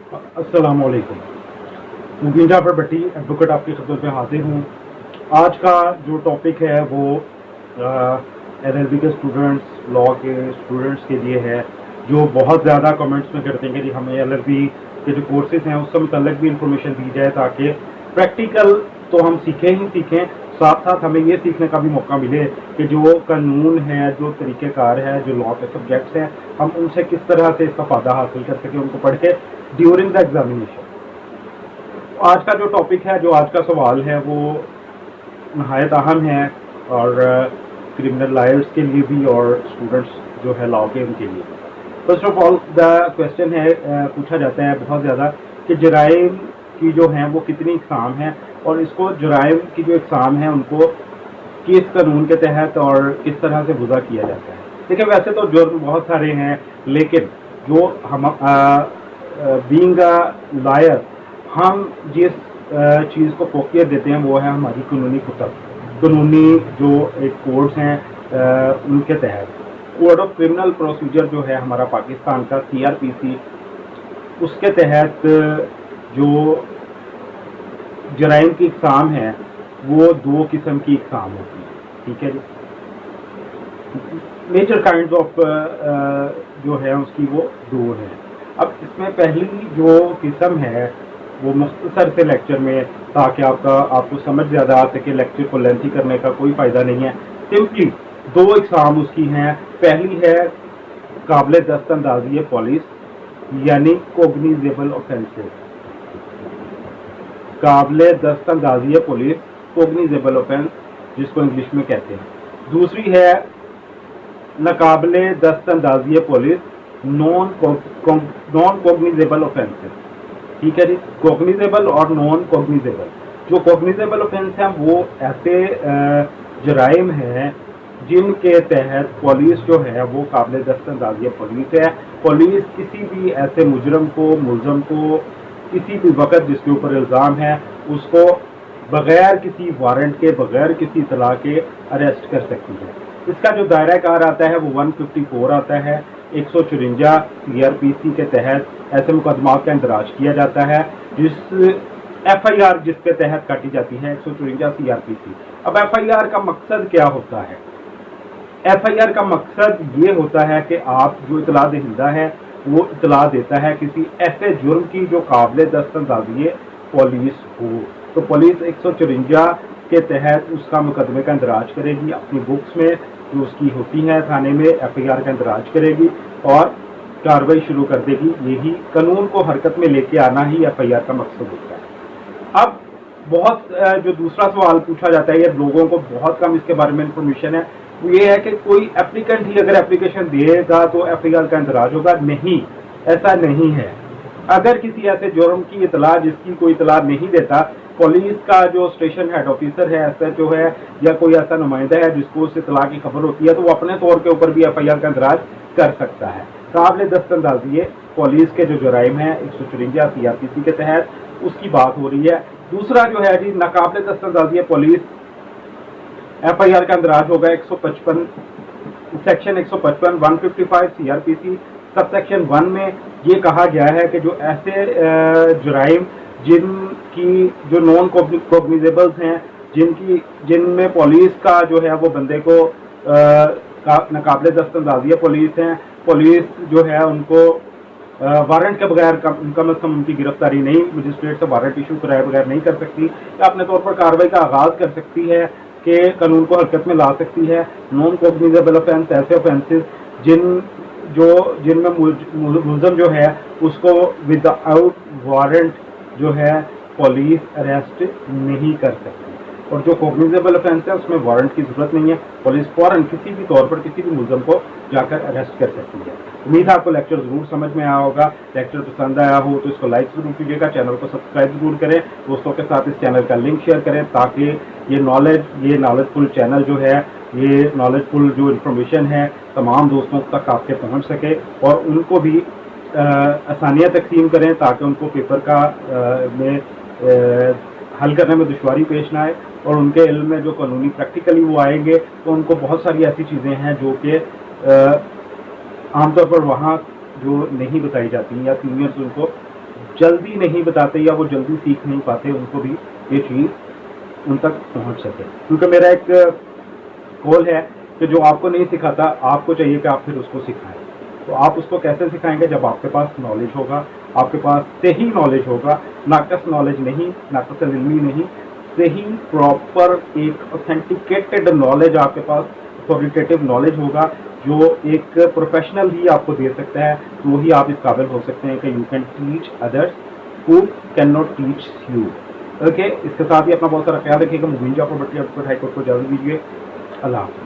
अस्सलाम वालेकुम। मुबीन जाफर भट्टी एडवोकेट आपकी खिदमत में हाजिर हूँ। आज का जो टॉपिक है वो एलएलबी के स्टूडेंट्स, लॉ के स्टूडेंट्स के लिए है, जो बहुत ज़्यादा कमेंट्स में करते हैं कि हमें एलएलबी के जो कोर्सेज हैं उससे मुतल्लिक भी इंफॉर्मेशन दी जाए, ताकि प्रैक्टिकल तो हम सीखें, साथ साथ हमें ये सीखने का भी मौका मिले कि जो कानून है, जो तरीक़ेकार है, जो लॉ के सब्जेक्ट्स हैं, हम उनसे किस तरह से इसका फ़ायदा हासिल कर सकें उनको पढ़ के ड्यूरिंग द एग्जामिनेशन। आज का जो टॉपिक है, जो आज का सवाल है, वो नहायत अहम है, और क्रिमिनल लॉयर्स के लिए भी और स्टूडेंट्स जो है लॉ के उनके लिए। First of all the question है, पूछा जाता है बहुत ज़्यादा कि जराइम की जो हैं वो कितनी इकसाम हैं, और इसको जराइम की जो इकसाम है उनको किस कानून के तहत और किस तरह से वज़ा किया जाता है। देखिए, वैसे तो जुर्म बहुत सारे हैं, लेकिन जो हम बीइंग अ लॉयर हम जिस चीज़ को फोकियत देते हैं वो है हमारी कानूनी कुतब, कानूनी जो एक कोड्स हैं उनके तहत। कोड ऑफ क्रिमिनल प्रोसीजर जो है हमारा पाकिस्तान का, CRPC, उसके तहत जो जराइम की इकसाम है वो दो किस्म की इकसाम होती है। ठीक है जी। मेजर काइंड्स ऑफ जो है उसकी वो दो है। अब इसमें पहली जो किस्म है वो मुख्तसर से लेक्चर में, ताकि आपको समझ ज़्यादा आ सके, लेक्चर को लेंथी करने का कोई फ़ायदा नहीं है। सिंपली दो इकसाम उसकी हैं। पहली है काबिल दस्तअंदाज़ी पुलिस, यानी कोग्निजेबल ऑफेंसेस। काबिल दस्तअंदाज़ी पुलिस, कोग्निजेबल ऑफेंस, जिसको इंग्लिश में कहते हैं। दूसरी है नाकाबिल दस्तअंदाज़ी पुलिस, नॉन कोग्निजेबल ऑफेंसेस। ठीक है जी। कोग्निजेबल और नॉन कोग्निजेबल। जो कोग्निजेबल ऑफेंस हैं वो ऐसे जराइम हैं जिनके तहत पुलिस जो है वो काबिल दस्तअंदाज़ी पुलिस है। पुलिस किसी भी ऐसे मुजरम को, मुलजम को, किसी भी वक्त जिसके ऊपर इल्ज़ाम है उसको बगैर किसी वारंट के, बगैर किसी इतला के अरेस्ट कर सकती है। इसका जो दायरा कार आता है वो 154 आता है। 154 CRPC के तहत ऐसे मुकदमा का इंदराज किया जाता है, जिस FIR जिसके तहत काटी जाती है 154 CRPC। अब FIR का मकसद क्या होता है? FIR का मकसद ये होता है कि आप जो इतला दहिंदा है वो इतला देता है किसी ऐसे जुर्म की जो काबिल दस्तअंदाज़ी पुलिस हो, तो पुलिस 154 के तहत उसका मुकदमे का इंदराज करेगी, अपनी बुक्स में जो उसकी होती है थाने में FIR का इंदराज करेगी और कार्रवाई शुरू कर देगी। यही कानून को हरकत में लेके आना ही FIR का मकसद होता है। अब बहुत जो दूसरा सवाल पूछा जाता है, ये लोगों को बहुत कम इसके बारे में इंफॉर्मेशन है, वो ये है कि कोई एप्लीकेंट ही अगर एप्लीकेशन देगा तो FIR का इंदराज होगा। नहीं, ऐसा नहीं है। अगर किसी ऐसे जुर्म की इतला जिसकी कोई इतला नहीं देता, पुलिस का जो स्टेशन हेड ऑफिसर है, SHO है, या कोई ऐसा नुमाइंदा है जिसको उस इतला की खबर होती है, तो वो अपने तौर के ऊपर भी FIR का इंदराज कर सकता है। काबिल दस्तअंदाज़ी पुलिस के जो जराइम है 154 CRPC के तहत उसकी बात हो रही है। दूसरा जो है जी, नाकाबिल दस्तअंदाज़ी पुलिस, FIR का इंदराज होगा 155 सेक्शन 155 155 CRPC सब सेक्शन 1 में ये कहा गया है कि जो ऐसे जराइम जिनकी जो नॉन कोग्निजेबल्स हैं, जिनमें पुलिस का जो है वो बंदे को नाकाबिल दस्तअंदाज़ी पुलिस हैं, पुलिस जो है उनको वारंट के बगैर कम अज़ कम उनकी गिरफ्तारी नहीं, मजिस्ट्रेट से वारंट इशू कराए बगैर नहीं कर सकती, या अपने तौर पर कार्रवाई का आगाज़ कर सकती है कि कानून को हरकत में ला सकती है। नॉन कोग्निजेबल ऑफेंस ऐसे ऑफेंसेस जिनमें मुलज़म जो है उसको विदाउट वारंट जो है पुलिस अरेस्ट नहीं कर सकती, और जो कोग्निजेबल ऑफेंस है उसमें वारंट की ज़रूरत नहीं है, पुलिस फौरन किसी भी तौर पर किसी भी मुलज़म को जाकर अरेस्ट कर सकती है। उम्मीद है आपको लेक्चर ज़रूर समझ में आया होगा। लेक्चर पसंद आया हो तो इसको लाइक ज़रूर कीजिएगा, चैनल को सब्सक्राइब ज़रूर करें, दोस्तों के साथ इस चैनल का लिंक शेयर करें, ताकि ये नॉलेजफुल चैनल जो है, ये नॉलेजफुल जो इन्फॉर्मेशन है तमाम दोस्तों तक आपके पहुँच सके, और उनको भी आसानियाँ तकसीम करें ताकि उनको पेपर का में हल करने में दुश्वारी पेश ना आए, और उनके इल्म में जो कानूनी प्रैक्टिकली वो आएंगे तो उनको बहुत सारी ऐसी चीज़ें हैं जो कि आमतौर पर वहाँ जो नहीं बताई जाती या सीनियर्स उनको جلدی نہیں بتاتے یا وہ جلدی سیکھ نہیں پاتے ان کو بھی یہ چیز ان تک پہنچ سکے. کیونکہ میرا ایک گول ہے کہ جو آپ کو نہیں سکھاتا آپ کو چاہیے کہ آپ پھر اس کو سکھائیں. تو آپ اس کو کیسے سکھائیں گے؟ جب آپ کے پاس نالج ہوگا, آپ کے پاس صحیح نالج ہوگا, ناقص نالج نہیں, ناقص علمی نہیں, صحیح پراپر ایک اوتھینٹیکیٹڈ نالج آپ کے پاس, اتھارٹیٹیو نالج ہوگا جو ایک پروفیشنل ہی آپ کو دے سکتا ہے, تو وہی آپ اس قابل ہو سکتے ہیں کہ you can teach others who can not teach you. Okay, اس کے ساتھ ہی اپنا بہت سارا خیال رکھیے گا. Mubeen Jafar Bhatti advocate high court کو اجازت دیجیے. اللہ حافظ.